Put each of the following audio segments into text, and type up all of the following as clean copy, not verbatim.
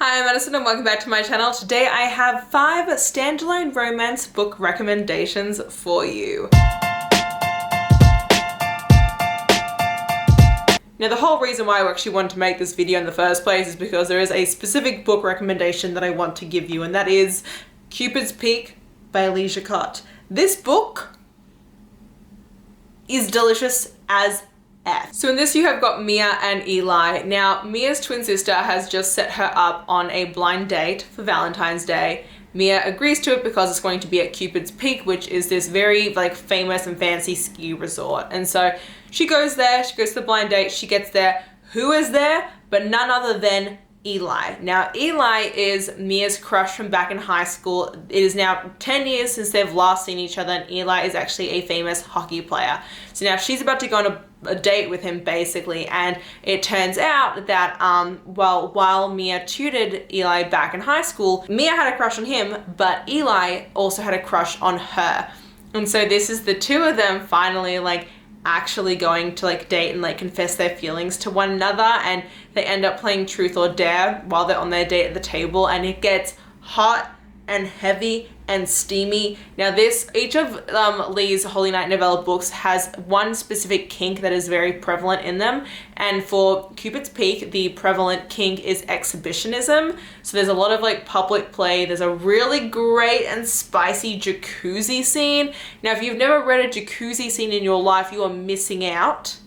Hi, I'm Madison and welcome back to my channel. Today I have 5 standalone romance book recommendations for you. Now the whole reason why I actually wanted to make this video in the first place is because there is a specific book recommendation that I want to give you, and that is Cupids Peak by liko. This book is delicious as F. So in this you have got Mia and Eli. Now Mia's twin sister has just set her up on a blind date for Valentine's Day. Mia agrees to it because it's going to be at Cupids Peak, which is this very famous and fancy ski resort. And so she goes there, she goes to the blind date, she gets there. Who is there? But none other than Eli. Now Eli is Mia's crush from back in high school. It is now 10 years since they've last seen each other, and Eli is actually a famous hockey player. So now she's about to go on a date with him basically, and it turns out that while Mia tutored Eli back in high school, Mia had a crush on him, but Eli also had a crush on her. And so this is the two of them finally actually going to date and confess their feelings to one another, and they end up playing truth or dare while they're on their date at the table, and it gets hot and heavy and steamy. Now each of Lee's Holy Night novella books has one specific kink that is very prevalent in them, and for Cupid's Peak the prevalent kink is exhibitionism. So there's a lot of public play. There's a really great and spicy jacuzzi scene. Now if you've never read a jacuzzi scene in your life, you are missing out.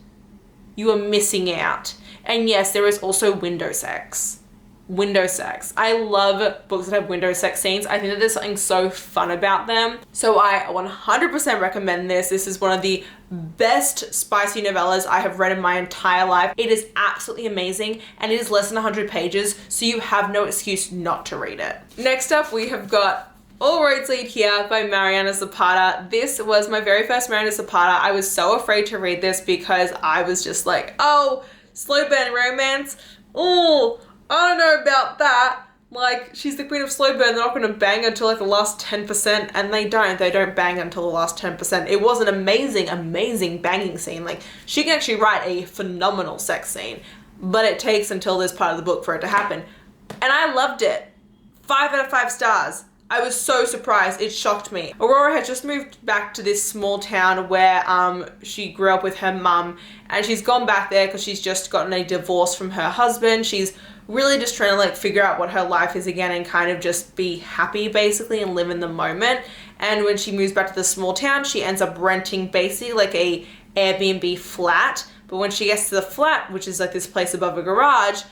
You are missing out. And yes, there is also window sex. Window sex. I love books that have window sex scenes. I think that there's something so fun about them. So I 100% recommend this. This is one of the best spicy novellas I have read in my entire life. It is absolutely amazing, and it is less than 100 pages, so you have no excuse not to read it. Next up, we have got All Roads Lead Here by Mariana Zapata. This was my very first Mariana Zapata. I was so afraid to read this because I was just like, oh, slow burn romance. Oh, I don't know about that. She's the queen of slow burn. They're not going to bang until the last 10%, and they don't bang until the last 10%. It was an amazing banging scene. She can actually write a phenomenal sex scene, but it takes until this part of the book for it to happen. And I loved it. 5 out of 5 stars. I was so surprised. It shocked me. Aurora had just moved back to this small town where she grew up with her mum, and she's gone back there because she's just gotten a divorce from her husband. She's really just trying to figure out what her life is again and kind of just be happy basically and live in the moment. And when she moves back to the small town, she ends up renting basically a Airbnb flat. But when she gets to the flat, which is this place above a garage,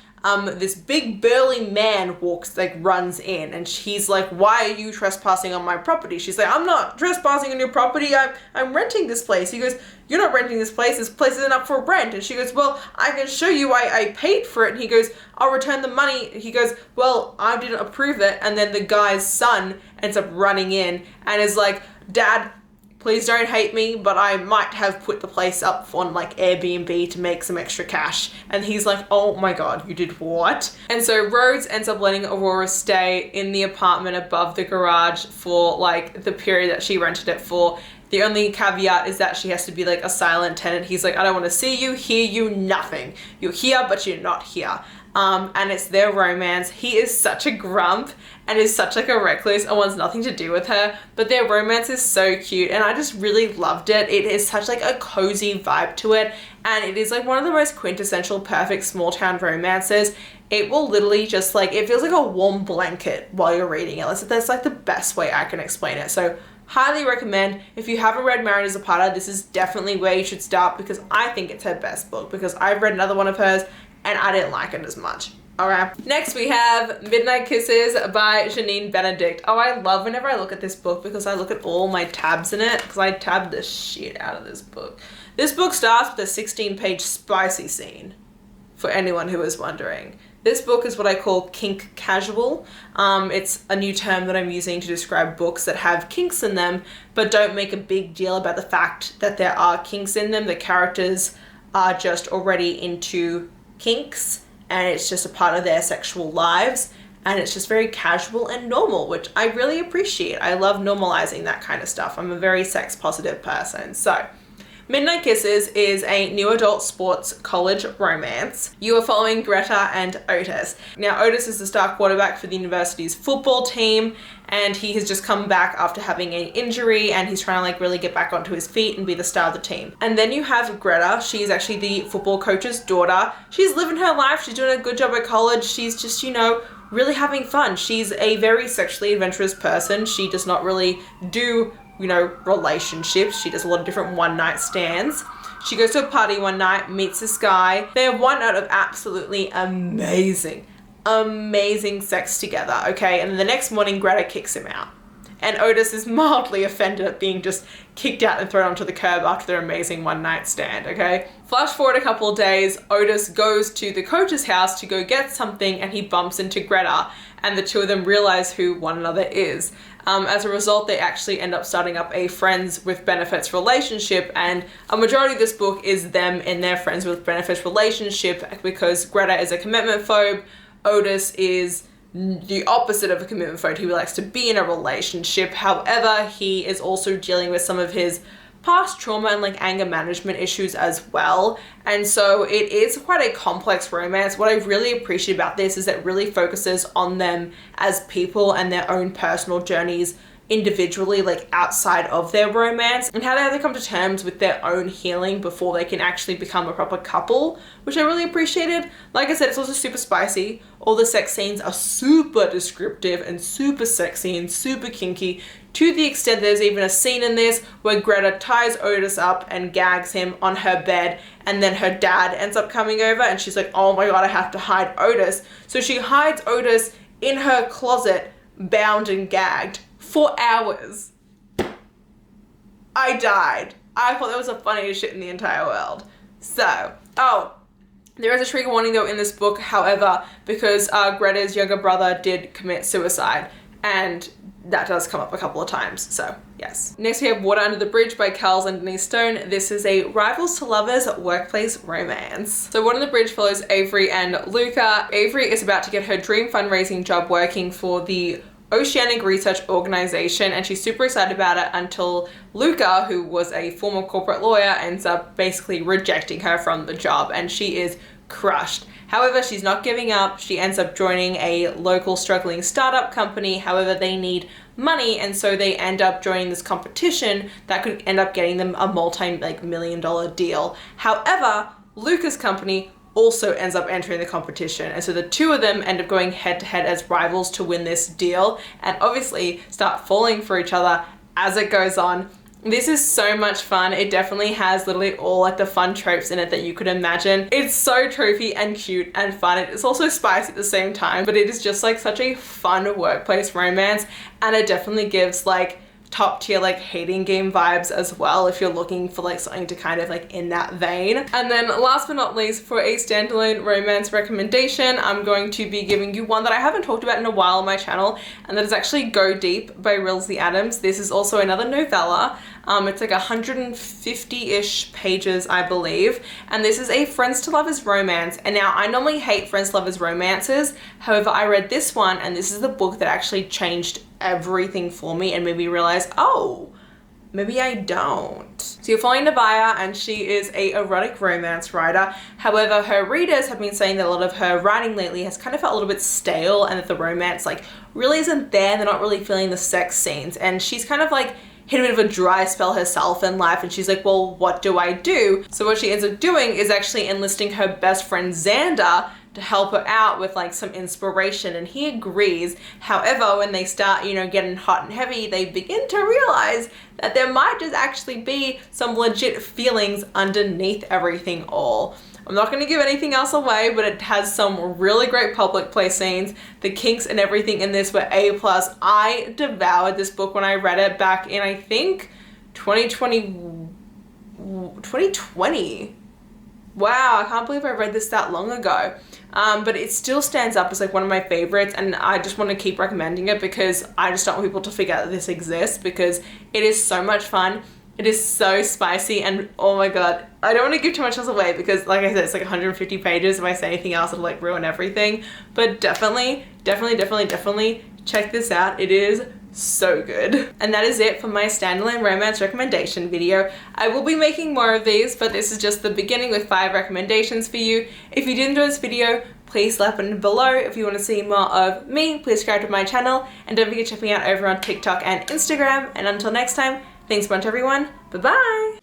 this big burly man runs in, and he's like, why are you trespassing on my property? She's like, I'm not trespassing on your property, I'm renting this place. He goes, you're not renting this place isn't up for rent. And she goes, well, I can show you I paid for it. And he goes, I'll return the money. He goes, well, I didn't approve it. And then the guy's son ends up running in and is like, Dad, please don't hate me, but I might have put the place up on Airbnb to make some extra cash. And he's like, oh my God, you did what? And so Rhodes ends up letting Aurora stay in the apartment above the garage for the period that she rented it for. The only caveat is that she has to be a silent tenant. He's like, I don't want to see you, hear you, nothing. You're here, but you're not here. And it's their romance. He is such a grump and is such a recluse and wants nothing to do with her, but their romance is so cute, and I just really loved it. It is such a cozy vibe to it, and it is one of the most quintessential perfect small town romances. It will literally just it feels like a warm blanket while you're reading it. That's the best way I can explain it. So highly recommend. If you haven't read Mariana Zapata, this is definitely where you should start, because I think it's her best book, because I've read another one of hers and I didn't like it as much. Alright. Next we have Midnight Kisses by Janine Benedict. Oh, I love whenever I look at this book because I look at all my tabs in it, because I tabbed the shit out of this book. This book starts with a 16-page spicy scene, for anyone who is wondering. This book is what I call kink casual. It's a new term that I'm using to describe books that have kinks in them, but don't make a big deal about the fact that there are kinks in them. The characters are just already into kinks, and it's just a part of their sexual lives, and it's just very casual and normal, which I really appreciate. I love normalizing that kind of stuff. I'm a very sex positive person. So Midnight Kisses is a new adult sports college romance. You are following Greta and Otis. Now, Otis is the star quarterback for the university's football team, and he has just come back after having an injury, and he's trying to like really get back onto his feet and be the star of the team. And then you have Greta. She's actually the football coach's daughter. She's living her life. She's doing a good job at college. She's just, you know, really having fun. She's a very sexually adventurous person. She does not really do, you know, relationships. She does a lot of different one-night stands. She goes to a party one night, meets this guy. They have one night of absolutely amazing sex together, okay? And then the next morning, Greta kicks him out. And Otis is mildly offended at being just kicked out and thrown onto the curb after their amazing one-night stand, okay? Flash forward a couple of days, Otis goes to the coach's house to go get something, and he bumps into Greta, and the two of them realize who one another is. As a result, they actually end up starting up a friends with benefits relationship, and a majority of this book is them in their friends with benefits relationship, because Greta is a commitment phobe, Otis is the opposite of a commitment phobe. He likes to be in a relationship. However, he is also dealing with some of his past trauma and like anger management issues as well. And so it is quite a complex romance. What I really appreciate about this is it really focuses on them as people and their own personal journeys individually, like outside of their romance, and how they have to come to terms with their own healing before they can actually become a proper couple, which I really appreciated. Like I said, it's also super spicy. All the sex scenes are super descriptive and super sexy and super kinky, to the extent there's even a scene in this where Greta ties Otis up and gags him on her bed, and then her dad ends up coming over and she's like, oh my god, I have to hide Otis. So she hides Otis in her closet, bound and gagged, for hours. I died. I thought that was the funniest shit in the entire world. So, there is a trigger warning though in this book, however, because Greta's younger brother did commit suicide, and that does come up a couple of times, so yes. Next we have Water Under the Bridge by Charles and Denise Stone. This is a rivals to lovers workplace romance. So Water Under the Bridge follows Avery and Luca. Avery is about to get her dream fundraising job working for the Oceanic Research Organization, and she's super excited about it until Luca, who was a former corporate lawyer, ends up basically rejecting her from the job, and she is crushed. However, she's not giving up. She ends up joining a local struggling startup company. However, they need money, and so they end up joining this competition that could end up getting them a multi-million-dollar deal. However, Luca's company also ends up entering the competition, and so the two of them end up going head to head as rivals to win this deal, and obviously start falling for each other as it goes on. This is so much fun. It definitely has literally all like the fun tropes in it that you could imagine. It's so tropey and cute and fun. It's also spicy at the same time, but it is just like such a fun workplace romance, and it definitely gives like top tier like hating game vibes as well if you're looking for like something to kind of like in that vein. And then last but not least, for a standalone romance recommendation, I'm going to be giving you one that I haven't talked about in a while on my channel, and that is actually Go Deep by Rilsey Adams. This is also another novella. It's like 150-ish pages, I believe, and this is a friends to lovers romance. And now I normally hate friends to lovers romances, however I read this one and this is the book that actually changed everything for me and made me realize, oh, maybe I don't. So you're following Nabaya, and she is a erotic romance writer. However, her readers have been saying that a lot of her writing lately has kind of felt a little bit stale, and that the romance like really isn't there. They're not really feeling the sex scenes, and she's kind of like hit a bit of a dry spell herself in life, and she's like, well, what do I do? So what she ends up doing is actually enlisting her best friend Xander to help her out with like some inspiration, and he agrees. However, when they start, you know, getting hot and heavy, they begin to realize that there might just actually be some legit feelings underneath everything all. I'm not going to give anything else away, but it has some really great public play scenes. The kinks and everything in this were A+. I devoured this book when I read it back in, I think, 2020. Wow, I can't believe I read this that long ago. But it still stands up as like one of my favorites, and I just want to keep recommending it because I just don't want people to forget that this exists, because it is so much fun. It is so spicy, and oh my god, I don't want to give too much else away because like I said, it's like 150 pages. If I say anything else, it'll like ruin everything. But definitely check this out. It is so good. And that is it for my standalone romance recommendation video. I will be making more of these, but this is just the beginning with 5 recommendations for you. If you did enjoy this video, please let me know below. If you want to see more of me, please subscribe to my channel, and don't forget to check me out over on TikTok and Instagram. And until next time, thanks a bunch everyone. Bye bye!